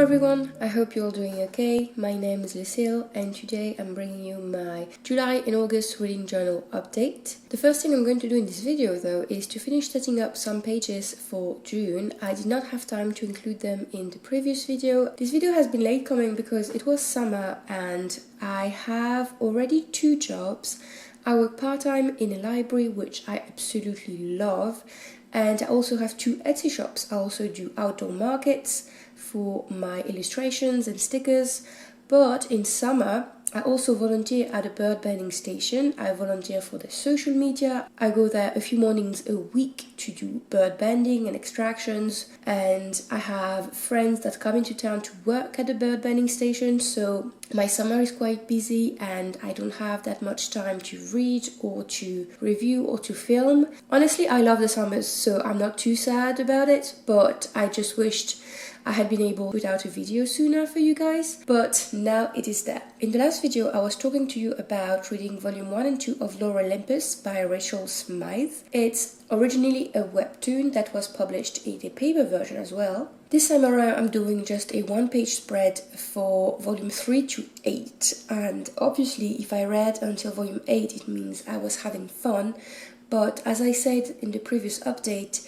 everyone, I hope you're all doing okay. My name is Lucille and today I'm bringing you my July and August reading journal update. The first thing I'm going to do in this video though is to finish setting up some pages for June. I did not have time to include them in the previous video. This video has been late coming because it was summer and I have already 2 jobs. I work part-time in a library, which I absolutely love, and I also have 2 Etsy shops. I also do outdoor markets for my illustrations and stickers, but in summer I also volunteer at a bird banding station. I volunteer for the social media. I go there a few mornings a week to do bird banding and extractions, and I have friends that come into town to work at the bird banding station, so my summer is quite busy and I don't have that much time to read or to review or to film. Honestly, I love the summers, so I'm not too sad about it, but I just wished I had been able to put out a video sooner for you guys, but now it is there. In the last video, I was talking to you about reading volume 1 and 2 of Lore Olympus by Rachel Smythe. It's originally a webtoon that was published in a paper version as well. This time around, I'm doing just a 1-page spread for volume 3 to 8, and obviously if I read until volume 8, it means I was having fun, but as I said in the previous update,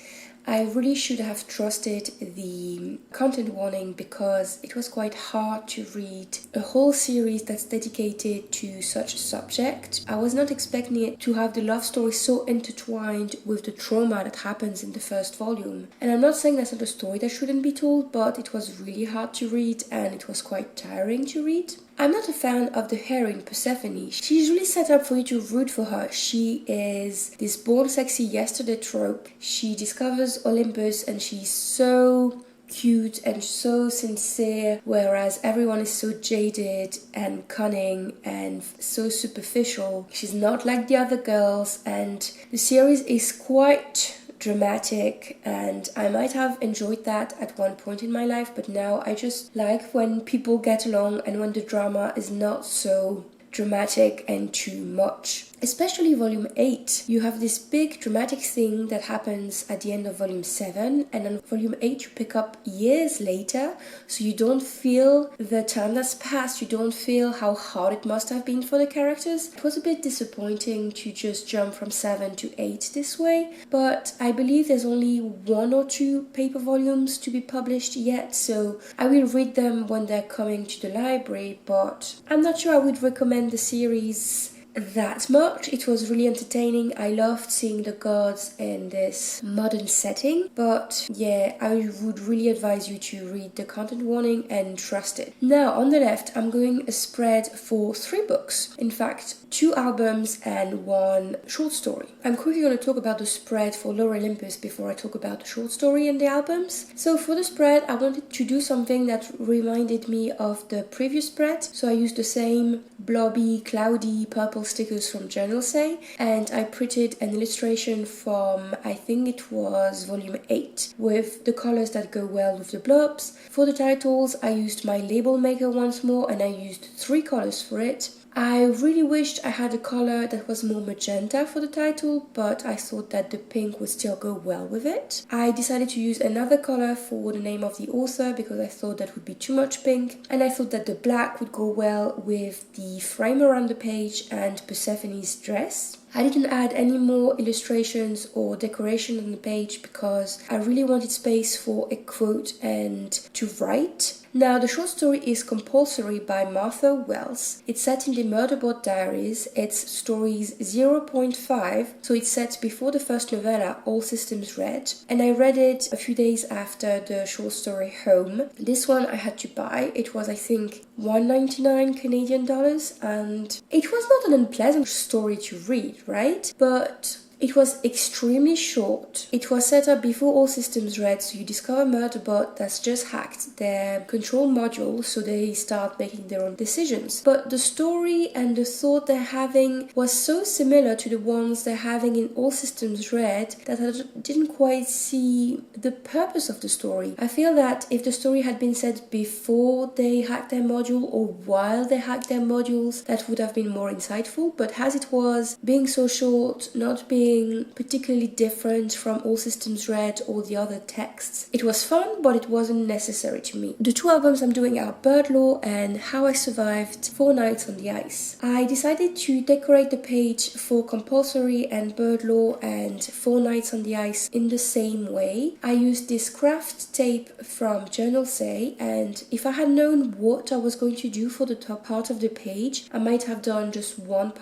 I really should have trusted the content warning because it was quite hard to read a whole series that's dedicated to such a subject. I was not expecting it to have the love story so intertwined with the trauma that happens in the first volume. And I'm not saying that's not a story that shouldn't be told, but it was really hard to read and it was quite tiring to read. I'm not a fan of the heroine Persephone. She's really set up for you to root for her. She is this born sexy yesterday trope. She discovers Olympus and she's so cute and so sincere, whereas everyone is so jaded and cunning and so superficial. She's not like the other girls, and the series is quite dramatic, and I might have enjoyed that at one point in my life, but now I just like when people get along and when the drama is not so dramatic and too much. Especially volume 8, you have this big dramatic thing that happens at the end of volume 7, and on volume 8 you pick up years later, so you don't feel the time that's passed, you don't feel how hard it must have been for the characters. It was a bit disappointing to just jump from 7 to 8 this way, but I believe there's only 1 or 2 paper volumes to be published yet, so I will read them when they're coming to the library, but I'm not sure I would recommend the series that much. It was really entertaining. I loved seeing the gods in this modern setting, but yeah, I would really advise you to read the content warning and trust it. Now on the left, I'm going a spread for 3 books. In fact, 2 albums and 1 short story. I'm quickly going to talk about the spread for Lore Olympus before I talk about the short story and the albums. So for the spread, I wanted to do something that reminded me of the previous spread. So I used the same blobby, cloudy, purple stickers from Journal Say, and I printed an illustration from, I think it was volume 8, with the colors that go well with the blobs. For the titles, I used my label maker once more, and I used 3 colors for it. I really wished I had a color that was more magenta for the title, but I thought that the pink would still go well with it. I decided to use another color for the name of the author because I thought that would be too much pink, and I thought that the black would go well with the frame around the page and Persephone's dress. I didn't add any more illustrations or decoration on the page because I really wanted space for a quote and to write. Now, the short story is Compulsory by Martha Wells. It's set in the Murderbot Diaries. It's stories 0.5, so it's set before the first novella, All Systems Red. And I read it a few days after the short story Home. This one I had to buy. It was, I think, $1.99 Canadian dollars, and it was not an unpleasant story to read, right? But it was extremely short. It was set up before All Systems Red, so you discover Murderbot that's just hacked their control module, so they start making their own decisions. But the story and the thought they're having was so similar to the ones they're having in All Systems Red that I didn't quite see the purpose of the story. I feel that if the story had been set before they hacked their module or while they hacked their modules, that would have been more insightful, but as it was, being so short, not being nothing particularly different from All Systems Red or the other texts. It was fun, but it wasn't necessary to me. The two albums I'm doing are Bird Law and How I Survived 4 Nights on the Ice. I decided to decorate the page for Compulsory and Bird Law and 4 Nights on the Ice in the same way. I used this craft tape from Journal Say, and if I had known what I was going to do for the top part of the page, I might have done just one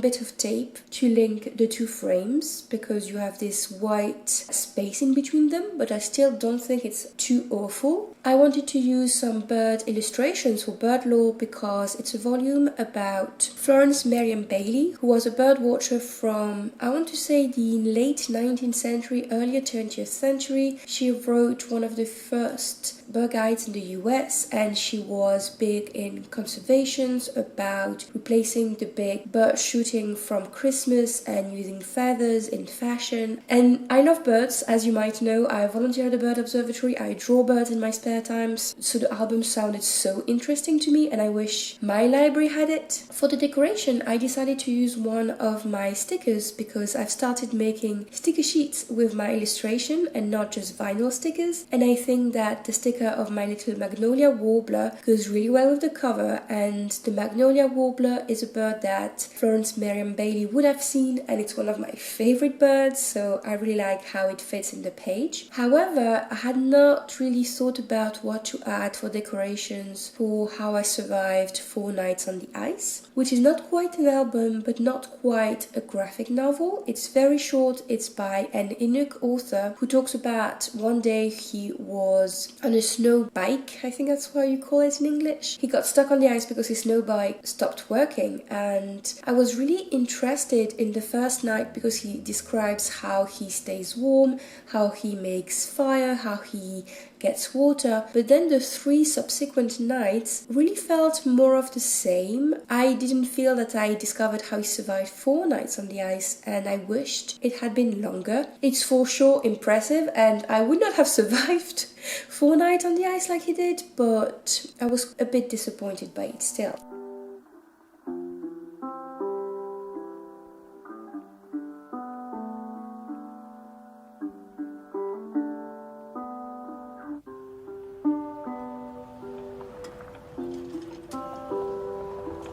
bit of tape to link the two frames, because you have this white space in between them, but I still don't think it's too awful. I wanted to use some bird illustrations for Bird Law because it's a volume about Florence Merriam Bailey, who was a bird watcher from, I want to say, the late 19th century, earlier 20th century. She wrote one of the first bird guides in the US, and she was big in conservations about replacing the big bird shooting from Christmas and using feathers in fashion. And I love birds, as you might know. I volunteer at the Bird Observatory. I draw birds in my spare times, so the album sounded so interesting to me and I wish my library had it. For the decoration, I decided to use one of my stickers because I've started making sticker sheets with my illustration and not just vinyl stickers, and I think that the sticker of my little Magnolia Warbler goes really well with the cover, and the Magnolia Warbler is a bird that Florence Merriam Bailey would have seen, and it's one of my favorite birds, so I really like how it fits in the page. However, I had not really thought about what to add for decorations for How I Survived 4 Nights on the Ice, which is not quite an album but not quite a graphic novel. It's very short. It's by an Inuk author who talks about one day he was on a snow bike, I think that's what you call it in English. He got stuck on the ice because his snow bike stopped working, and I was really interested in the first night because he describes how he stays warm, how he makes fire, how he gets water, but then the 3 subsequent nights really felt more of the same. I didn't feel that I discovered how he survived 4 nights on the ice, and I wished it had been longer. It's for sure impressive, and I would not have survived 4 nights on the ice like he did, but I was a bit disappointed by it still.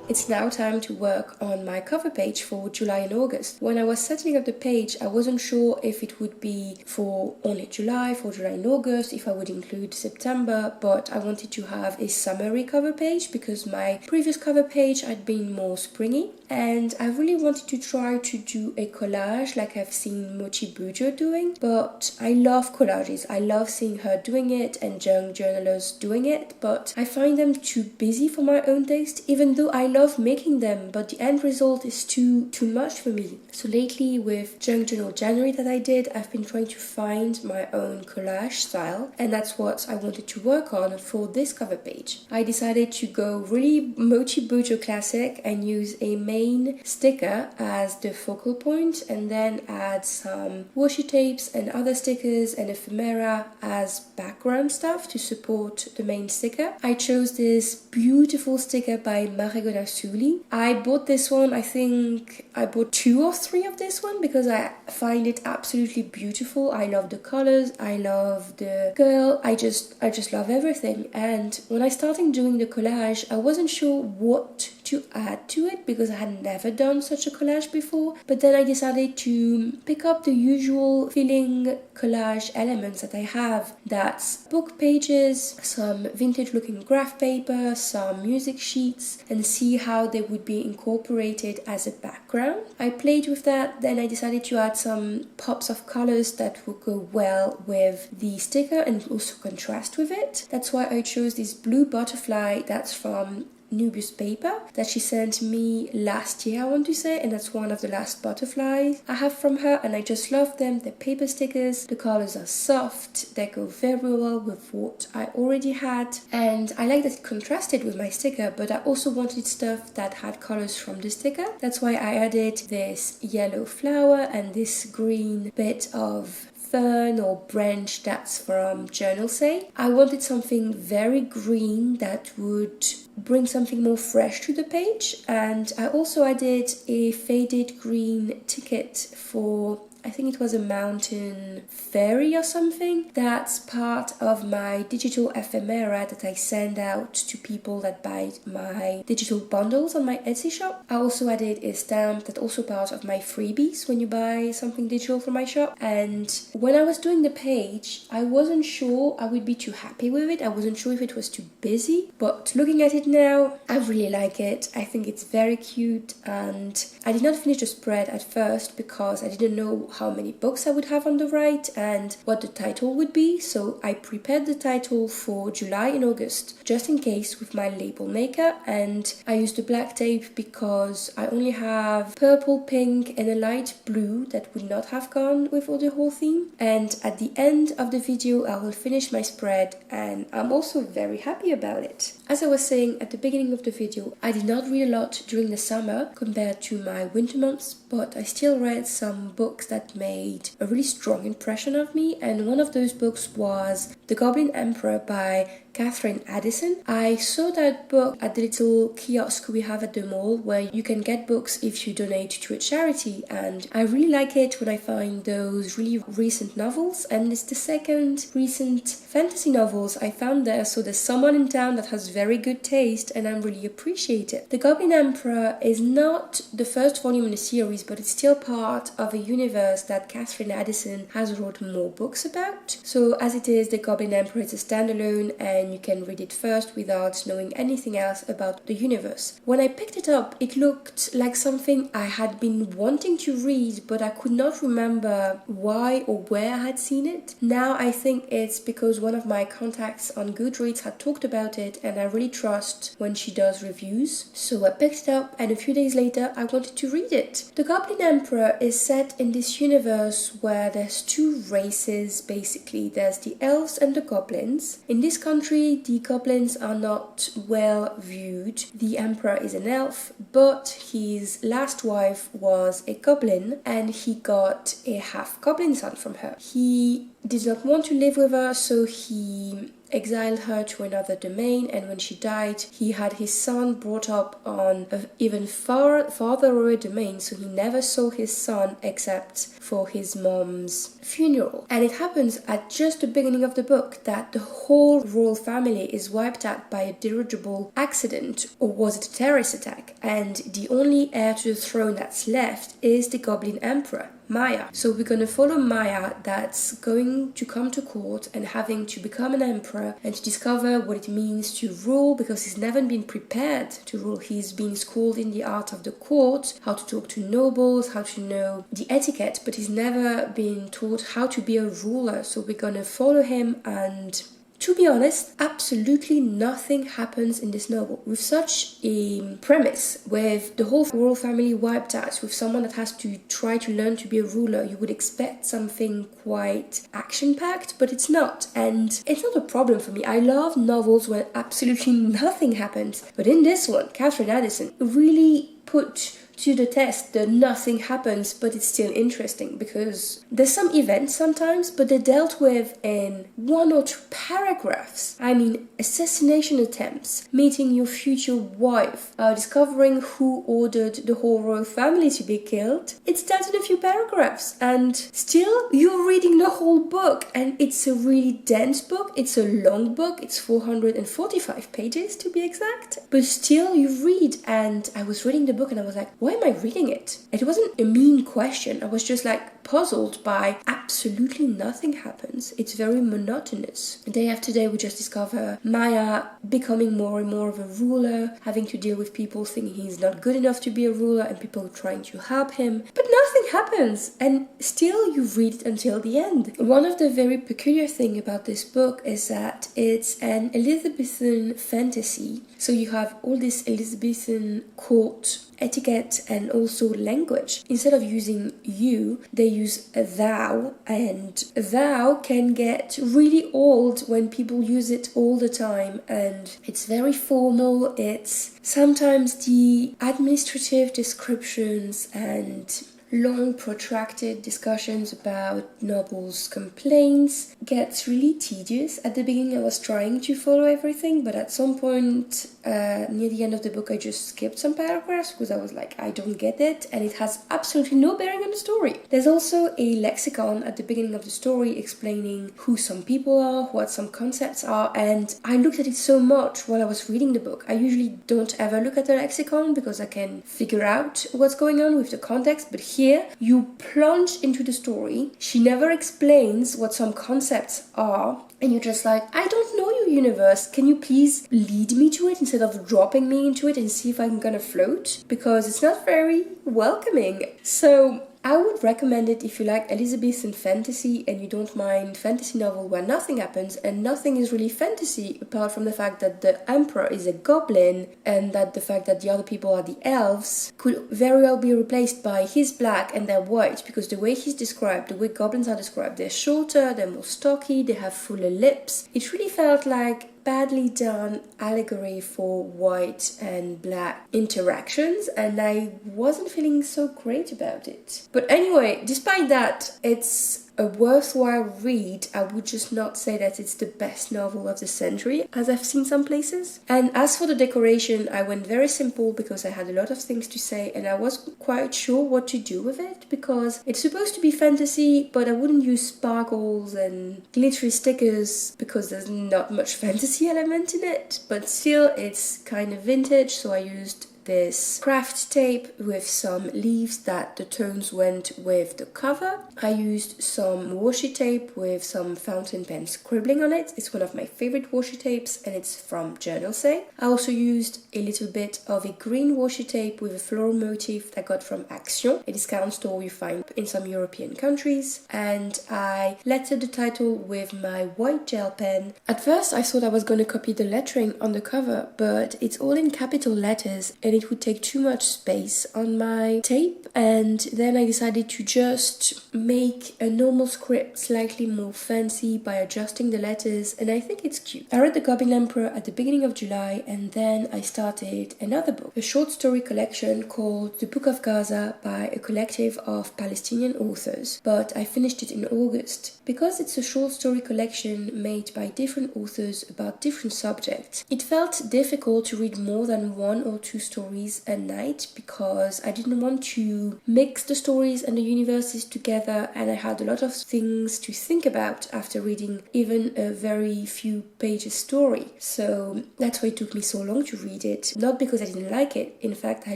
It's now time to work on my cover page for July and August. When I was setting up the page, I wasn't sure if it would be for only July, for July and August, if I would include September, but I wanted to have a summary cover page because my previous cover page had been more springy, and I really wanted to try to do a collage like I've seen Mochi Bujo doing, but I love collages. I love seeing her doing it and young journalists doing it, but I find them too busy for my own taste, even though I love making them, but the end result is too much for me. So lately with Junk Journal January that I did, I've been trying to find my own collage style, and that's what I wanted to work on for this cover page. I decided to go really Mochi Bujo classic and use a main sticker as the focal point, and then add some washi tapes and other stickers and ephemera as background stuff to support the main sticker. I chose this beautiful sticker by Marigona Suli. I bought this one, I think I bought 2 or 3 of this one because I find it absolutely beautiful. I love the colors, I love the girl, I just love everything. And when I started doing the collage, I wasn't sure what to add to it because I had never done such a collage before, but then I decided to pick up the usual filling collage elements that I have. That's book pages, some vintage looking graph paper, some music sheets, and see how they would be incorporated as a background. I played with that, then I decided to add some pops of colors that would go well with the sticker and also contrast with it. That's why I chose this blue butterfly that's from Nubius paper that she sent me last year, I want to say, and that's one of the last butterflies I have from her, and I just love them. They're paper stickers, the colors are soft, they go very well with what I already had, and I like that it contrasted with my sticker, but I also wanted stuff that had colors from the sticker. That's why I added this yellow flower and this green bit of fern or branch that's from Journal Say. I wanted something very green that would bring something more fresh to the page. And I also added a faded green ticket for, I think it was a mountain ferry or something. That's part of my digital ephemera that I send out to people that buy my digital bundles on my Etsy shop. I also added a stamp that's also part of my freebies when you buy something digital from my shop. And when I was doing the page, I wasn't sure I would be too happy with it. I wasn't sure if it was too busy, but looking at it now, I really like it. I think it's very cute, and I did not finish the spread at first because I didn't know how many books I would have on the right and what the title would be, so I prepared the title for July and August just in case with my label maker, and I used the black tape because I only have purple, pink and a light blue that would not have gone with the whole theme. And at the end of the video I will finish my spread, and I'm also very happy about it. As I was saying at the beginning of the video, I did not read a lot during the summer compared to my winter months, but I still read some books that made a really strong impression of me, and one of those books was The Goblin Emperor by Catherine Addison. I saw that book at the little kiosk we have at the mall where you can get books if you donate to a charity, and I really like it when I find those really recent novels, and it's the second recent fantasy novels I found there, so there's someone in town that has very good taste and I really appreciate it. The Goblin Emperor is not the first volume in the series, but it's still part of a universe that Catherine Addison has wrote more books about. So as it is, The Goblin Emperor is a standalone and you can read it first without knowing anything else about the universe. When I picked it up, it looked like something I had been wanting to read, but I could not remember why or where I had seen it. Now I think it's because one of my contacts on Goodreads had talked about it, and I really trust when she does reviews. So I picked it up, and a few days later I wanted to read it. The Goblin Emperor is set in this universe where there's two races basically. There's the elves and the goblins. In this country, the goblins are not well viewed. The emperor is an elf, but his last wife was a goblin and he got a half goblin son from her. He did not want to live with her, so he exiled her to another domain, and when she died he had his son brought up on an even farther away domain, so he never saw his son except for his mom's funeral. And it happens at just the beginning of the book that the whole royal family is wiped out by a dirigible accident, or was it a terrorist attack, and the only heir to the throne that's left is the Goblin Emperor, Maya. So we're gonna follow Maya that's going to come to court and having to become an emperor and to discover what it means to rule, because he's never been prepared to rule. He's been schooled in the art of the court, how to talk to nobles, how to know the etiquette, but he's never been taught how to be a ruler. So we're gonna follow him, and to be honest, absolutely nothing happens in this novel. With such a premise, with the whole royal family wiped out, with someone that has to try to learn to be a ruler, you would expect something quite action-packed, but it's not. And it's not a problem for me. I love novels where absolutely nothing happens. But in this one, Catherine Addison really put to the test that nothing happens, but it's still interesting because there's some events sometimes, but they're dealt with in 1 or 2 paragraphs. I mean, assassination attempts, meeting your future wife, discovering who ordered the whole royal family to be killed. It's dealt in a few paragraphs, and still you're reading the whole book, and it's a really dense book. It's a long book. It's 445 pages to be exact, but still you read. And I was reading the book and I was like, why am I reading it? It wasn't a mean question. I was just like puzzled by absolutely nothing happens. It's very monotonous. Day after day we just discover Maya becoming more and more of a ruler, having to deal with people thinking he's not good enough to be a ruler and people trying to help him, but nothing happens, and still you read it until the end. One of the very peculiar thing about this book is that it's an Elizabethan fantasy, so you have all this Elizabethan court etiquette and also language. Instead of using you, they use a thou, and thou can get really old when people use it all the time, and it's very formal. It's sometimes the administrative descriptions and long, protracted discussions about Noble's complaints gets really tedious. At the beginning I was trying to follow everything, but at some point near the end of the book I just skipped some paragraphs because I was like, I don't get it, and it has absolutely no bearing on the story. There's also a lexicon at the beginning of the story explaining who some people are, what some concepts are, and I looked at it so much while I was reading the book. I usually don't ever look at the lexicon because I can figure out what's going on with the context, but here you plunge into the story. She never explains what some concepts are, and you're just like, I don't know you, universe. Can you please lead me to it instead of dropping me into it and see if I'm gonna float? Because it's not very welcoming. So I would recommend it if you like Elizabethan fantasy and you don't mind fantasy novel where nothing happens and nothing is really fantasy apart from the fact that the emperor is a goblin and that the fact that the other people are the elves could very well be replaced by he's black and they're white, because the way he's described, the way goblins are described, they're shorter, they're more stocky, they have fuller lips. It really felt like badly done allegory for white and black interactions, and I wasn't feeling so great about it. But anyway, despite that, it's a worthwhile read. I would just not say that it's the best novel of the century, as I've seen some places. And as for the decoration, I went very simple because I had a lot of things to say and I wasn't quite sure what to do with it, because it's supposed to be fantasy, but I wouldn't use sparkles and glittery stickers because there's not much fantasy element in it, but still it's kind of vintage, so I used this craft tape with some leaves that the tones went with the cover. I used some washi tape with some fountain pen scribbling on it. It's one of my favorite washi tapes and it's from Journal Say. I also used a little bit of a green washi tape with a floral motif that I got from Action, a discount store you find in some European countries, and I lettered the title with my white gel pen. At first I thought I was going to copy the lettering on the cover, but it's all in capital letters and it would take too much space on my tape, and then I decided to just make a normal script slightly more fancy by adjusting the letters, and I think it's cute. I read The Goblin Emperor at the beginning of July, and then I started another book, a short story collection called The Book of Gaza by a collective of Palestinian authors, but I finished it in August. Because it's a short story collection made by different authors about different subjects, it felt difficult to read more than one or two stories a night because I didn't want to mix the stories and the universes together, and I had a lot of things to think about after reading even a very few pages story. So that's why it took me so long to read it. Not because I didn't like it. In fact, I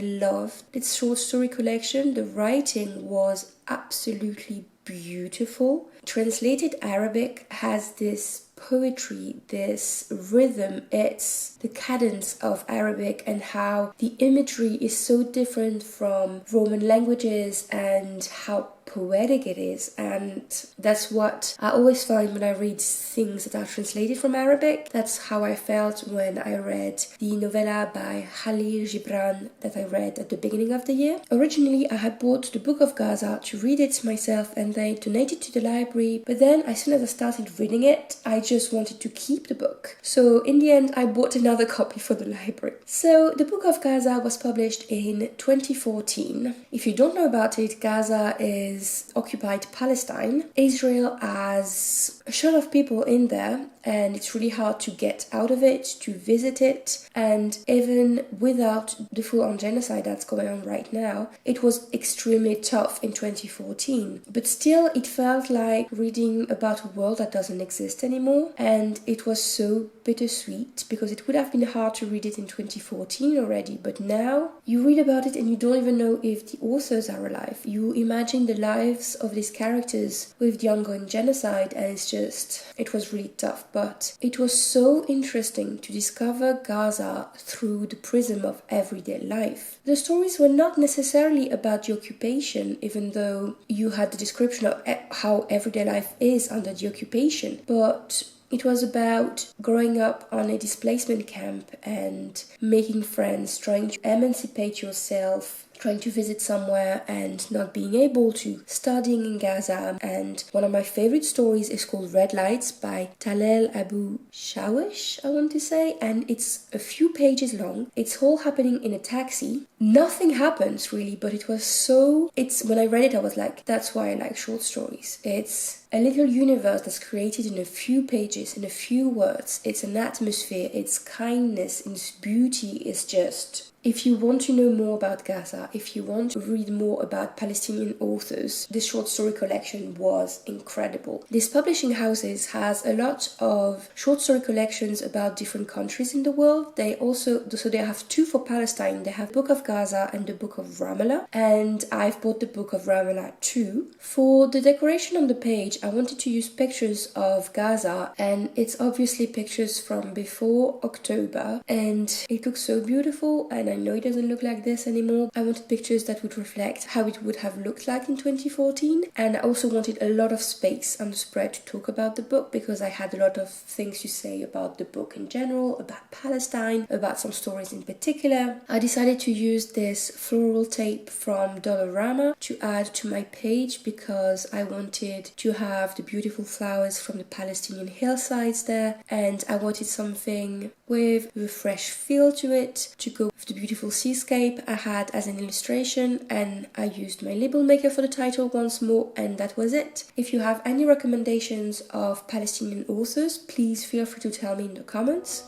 loved this short story collection. The writing was absolutely beautiful. Translated Arabic has this poetry, this rhythm, it's the cadence of Arabic and how the imagery is so different from Roman languages and how poetic it is, and that's what I always find when I read things that are translated from Arabic. That's how I felt when I read the novella by Khalil Gibran that I read at the beginning of the year. Originally I had bought The Book of Gaza to read it myself and then donate it to the library, but then as soon as I started reading it I just wanted to keep the book, so in the end I bought another copy for the library. So The Book of Gaza was published in 2014. If you don't know about it, Gaza is occupied Palestine. Israel has a shot of people in there and it's really hard to get out of it, to visit it, and even without the full-on genocide that's going on right now, it was extremely tough in 2014. But still, it felt like reading about a world that doesn't exist anymore, and it was so bittersweet because it would have been hard to read it in 2014 already, but now you read about it and you don't even know if the authors are alive. You imagine the lives of these characters with the ongoing genocide, and it was really tough. But it was so interesting to discover Gaza through the prism of everyday life. The stories were not necessarily about the occupation, even though you had the description of how everyday life is under the occupation, but it was about growing up on a displacement camp and making friends, trying to emancipate yourself, trying to visit somewhere and not being able to, studying in Gaza. And one of my favorite stories is called Red Lights by Talal Abu Shawish, I want to say, and it's a few pages long. It's all happening in a taxi, nothing happens really, but it was so, when I read it I was like, that's why I like short stories. It's a little universe that's created in a few pages, in a few words. It's an atmosphere, it's kindness, its beauty is just... If you want to know more about Gaza, if you want to read more about Palestinian authors, this short story collection was incredible. This publishing houses has a lot of short story collections about different countries in the world. They have two for Palestine. They have Book of Gaza and the Book of Ramallah, and I've bought the Book of Ramallah too. For the decoration on the page, I wanted to use pictures of Gaza, and it's obviously pictures from before October, and it looks so beautiful, and I know it doesn't look like this anymore. I wanted pictures that would reflect how it would have looked like in 2014, and I also wanted a lot of space on the spread to talk about the book, because I had a lot of things to say about the book in general, about Palestine, about some stories in particular. I decided to use this floral tape from Dollarama to add to my page, because I wanted to have the beautiful flowers from the Palestinian hillsides there, and I wanted something with a fresh feel to it to go with the beautiful seascape I had as an illustration, and I used my label maker for the title once more, and that was it. If you have any recommendations of Palestinian authors, please feel free to tell me in the comments.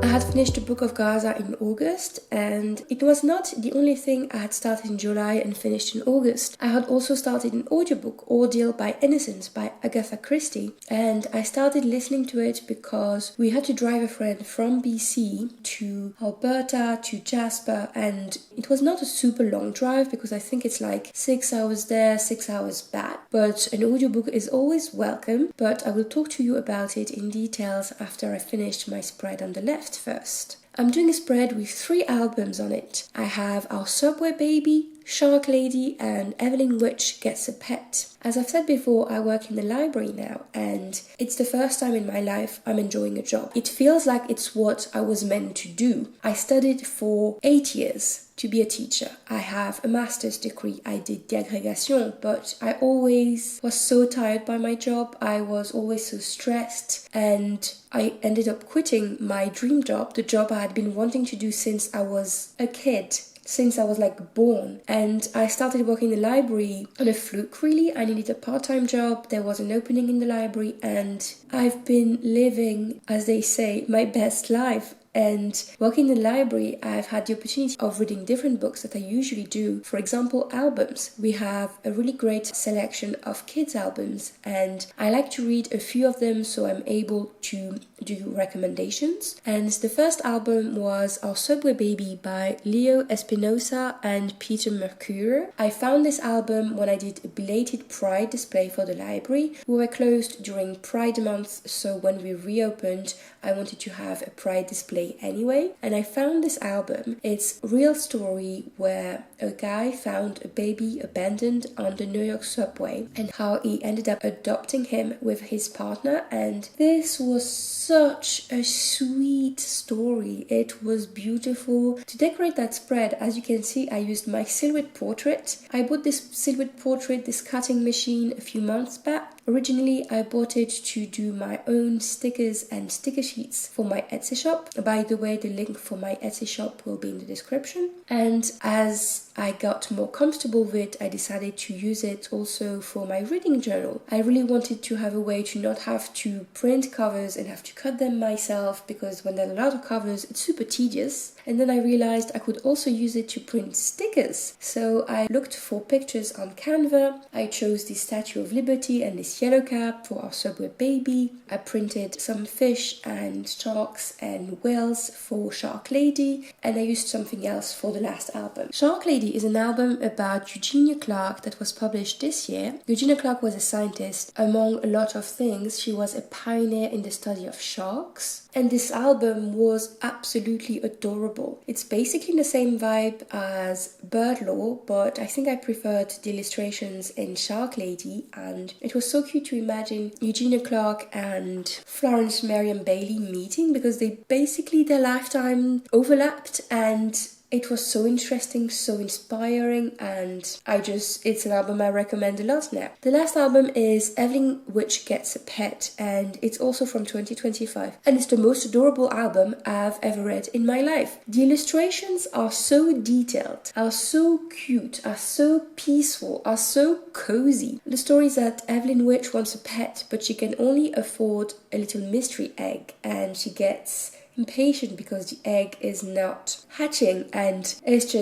I had finished the Book of Gaza in August, and it was not the only thing I had started in July and finished in August. I had also started an audiobook, Ordeal by Innocence by Agatha Christie, and I started listening to it because we had to drive a friend from BC to Alberta to Jasper, and it was not a super long drive because I think it's like 6 hours there, 6 hours back, but an audiobook is always welcome. But I will talk to you about it in details after I finished my spread on the left first. I'm doing a spread with 3 albums on it. I have Our Subway Baby, Shark Lady, and Evelyn Witch Gets a Pet. As I've said before, I work in the library now, and it's the first time in my life I'm enjoying a job. It feels like it's what I was meant to do. I studied for 8 years to be a teacher. I have a master's degree. I did the agrégation, but I always was so tired by my job. I was always so stressed, and I ended up quitting my dream job, the job I had been wanting to do since I was a kid, since I was like born. And I started working in the library on a fluke really. I needed a part-time job, there was an opening in the library, and I've been living, as they say, my best life. And working in the library, I've had the opportunity of reading different books that I usually do. For example, albums. We have a really great selection of kids' albums, and I like to read a few of them, so I'm able to do recommendations. And the first album was Our Subway Baby by Leo Espinosa and Peter Mercure. I found this album when I did a belated Pride display for the library. We were closed during Pride month, so when we reopened, I wanted to have a Pride display anyway, and I found this album. It's a real story where a guy found a baby abandoned on the New York subway and how he ended up adopting him with his partner, and this was such a sweet story. It was beautiful. To decorate that spread, as you can see, I used my silhouette portrait. I bought this silhouette portrait, this cutting machine, a few months back. Originally, I bought it to do my own stickers and sticker sheets for my Etsy shop. By the way, the link for my Etsy shop will be in the description. And as I got more comfortable with it, I decided to use it also for my reading journal. I really wanted to have a way to not have to print covers and have to cut them myself, because when there are a lot of covers, it's super tedious. And then I realized I could also use it to print stickers. So I looked for pictures on Canva. I chose the Statue of Liberty and this yellow cap for Our Subway Baby. I printed some fish and sharks and whales for Shark Lady, and I used something else for the last album. Shark Lady is an album about Eugenia Clark that was published this year. Eugenia Clark was a scientist. Among a lot of things, she was a pioneer in the study of sharks, and this album was absolutely adorable. adorable. It's basically the same vibe as Bird Law, but I think I preferred the illustrations in Shark Lady, and it was so cute to imagine Eugenia Clark and Florence Marion Bailey meeting, because their lifetime overlapped, and it was so interesting, so inspiring, and it's an album I recommend a lot now. The last album is Evelyn Witch Gets a Pet, and it's also from 2025. And it's the most adorable album I've ever read in my life. The illustrations are so detailed, are so cute, are so peaceful, are so cozy. The story is that Evelyn Witch wants a pet, but she can only afford a little mystery egg, and she gets impatient because the egg is not hatching, and it's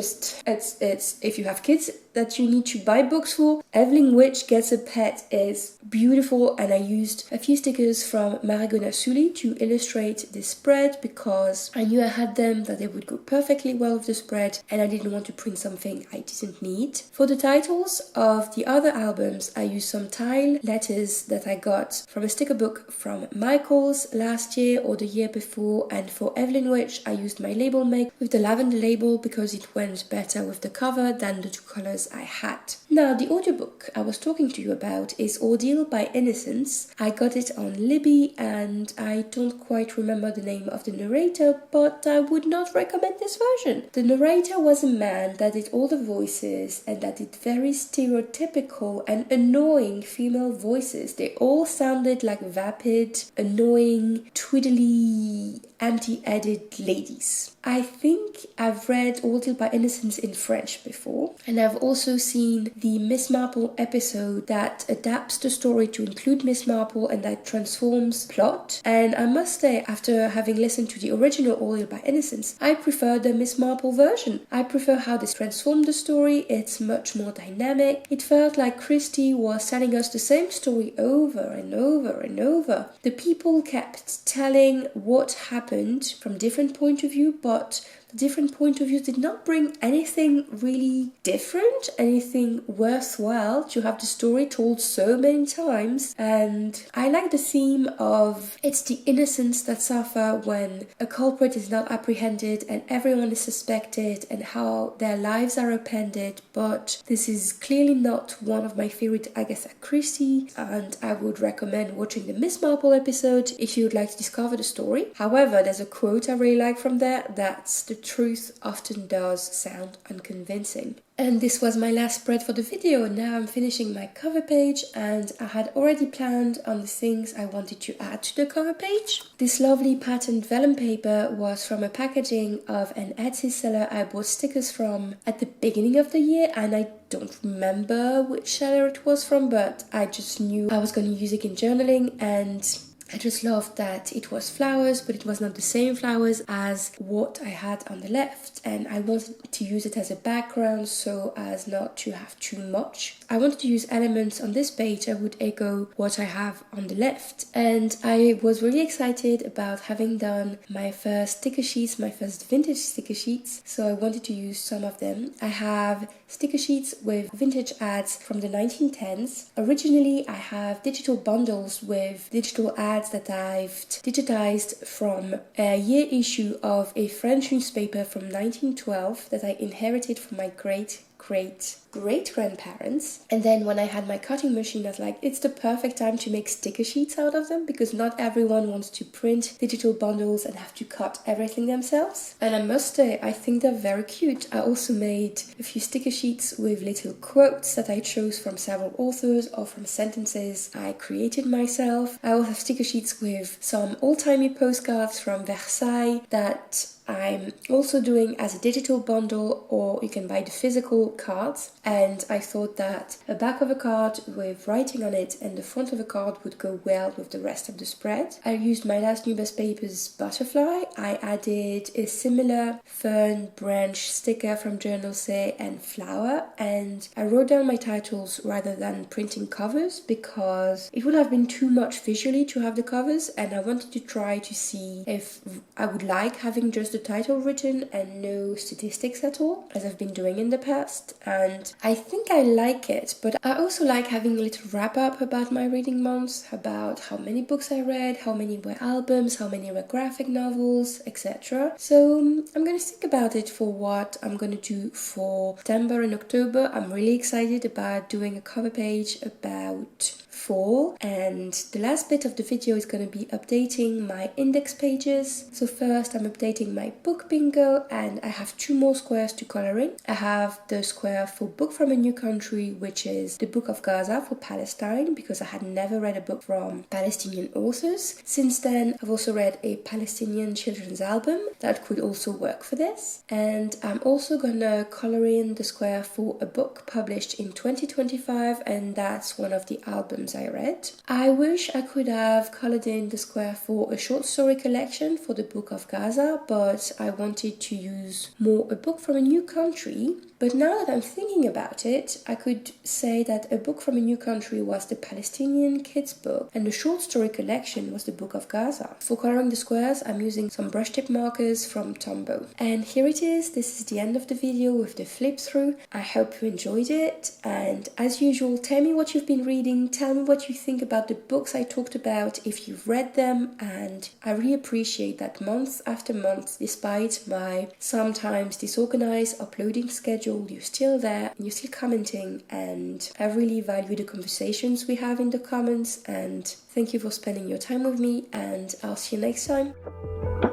if you have kids that you need to buy books for, Evelyn Witch Gets a Pet is beautiful, and I used a few stickers from Marigona Sully to illustrate this spread because I knew I had them, that they would go perfectly well with the spread, and I didn't want to print something I didn't need. For the titles of the other albums, I used some tile letters that I got from a sticker book from Michaels last year or the year before, and for Evelyn Witch I used my label make with the lavender label because it went better with the cover than the two colors I had. Now, the audiobook I was talking to you about is Ordeal by Innocence. I got it on Libby, and I don't quite remember the name of the narrator, but I would not recommend this version. The narrator was a man that did all the voices, and that did very stereotypical and annoying female voices. They all sounded like vapid, annoying, twiddly, anti-edit ladies. I think I've read Ordeal by Innocence in French before, and I've also seen the Miss Marple episode that adapts the story to include Miss Marple and that transforms plot. And I must say, after having listened to the original Ordeal by Innocence, I prefer the Miss Marple version. I prefer how this transformed the story. It's much more dynamic. It felt like Christie was telling us the same story over and over and over. The people kept telling what happened from different point of view, but the different point of views did not bring anything really different, anything worthwhile to have the story told so many times. And I like the theme of it's the innocents that suffer when a culprit is not apprehended and everyone is suspected, and how their lives are upended. But this is clearly not one of my favorite Agatha Christie, and I would recommend watching the Miss Marple episode if you would like to discover the story. However, there's a quote I really like from there: that's the truth often does sound unconvincing. And this was my last spread for the video. Now I'm finishing my cover page, and I had already planned on the things I wanted to add to the cover page. This lovely patterned vellum paper was from a packaging of an Etsy seller I bought stickers from at the beginning of the year, and I don't remember which seller it was from, but I just knew I was going to use it in journaling, and I just loved that it was flowers, but it was not the same flowers as what I had on the left, and I wanted to use it as a background so as not to have too much. I wanted to use elements on this page that would echo what I have on the left, and I was really excited about having done my first sticker sheets, my first vintage sticker sheets, so I wanted to use some of them. I have sticker sheets with vintage ads from the 1910s. Originally, I have digital bundles with digital ads that I've digitized from a year issue of a French newspaper from 1912 that I inherited from my great-grandparents. And then when I had my cutting machine, I was like, it's the perfect time to make sticker sheets out of them, because not everyone wants to print digital bundles and have to cut everything themselves. And I must say, I think they're very cute. I also made a few sticker sheets with little quotes that I chose from several authors or from sentences I created myself. I also have sticker sheets with some old-timey postcards from Versailles that I'm also doing as a digital bundle, or you can buy the physical cards. And I thought that a back of a card with writing on it and the front of a card would go well with the rest of the spread. I used my last New Best Papers butterfly. I added a similar fern branch sticker from Journal Say and flower, and I wrote down my titles rather than printing covers because it would have been too much visually to have the covers, and I wanted to try to see if I would like having just the the title written and no statistics at all, as I've been doing in the past, and I think I like it, but I also like having a little wrap-up about my reading months, about how many books I read, how many were albums, how many were graphic novels, etc. So I'm gonna think about it for what I'm gonna do for September and October. I'm really excited about doing a cover page about fall, and the last bit of the video is going to be updating my index pages. So first I'm updating my book bingo, and I have 2 more squares to color in. I have the square for Book from a New Country, which is the Book of Gaza for Palestine, because I had never read a book from Palestinian authors. Since then I've also read a Palestinian children's album that could also work for this, and I'm also gonna color in the square for a book published in 2025, and that's one of the albums I read. I wish I could have colored in the square for a short story collection for the Book of Gaza, but I wanted to use more a book from a new country. But now that I'm thinking about it, I could say that a book from a new country was the Palestinian kids book, and the short story collection was the Book of Gaza. For coloring the squares, I'm using some brush tip markers from Tombow. And here it is. This is the end of the video with the flip through. I hope you enjoyed it, and as usual, tell me what you've been reading, tell me what you think about the books I talked about if you've read them, and I really appreciate that month after month, despite my sometimes disorganized uploading schedule, you're still there, you're still commenting, and I really value the conversations we have in the comments, and thank you for spending your time with me, and I'll see you next time.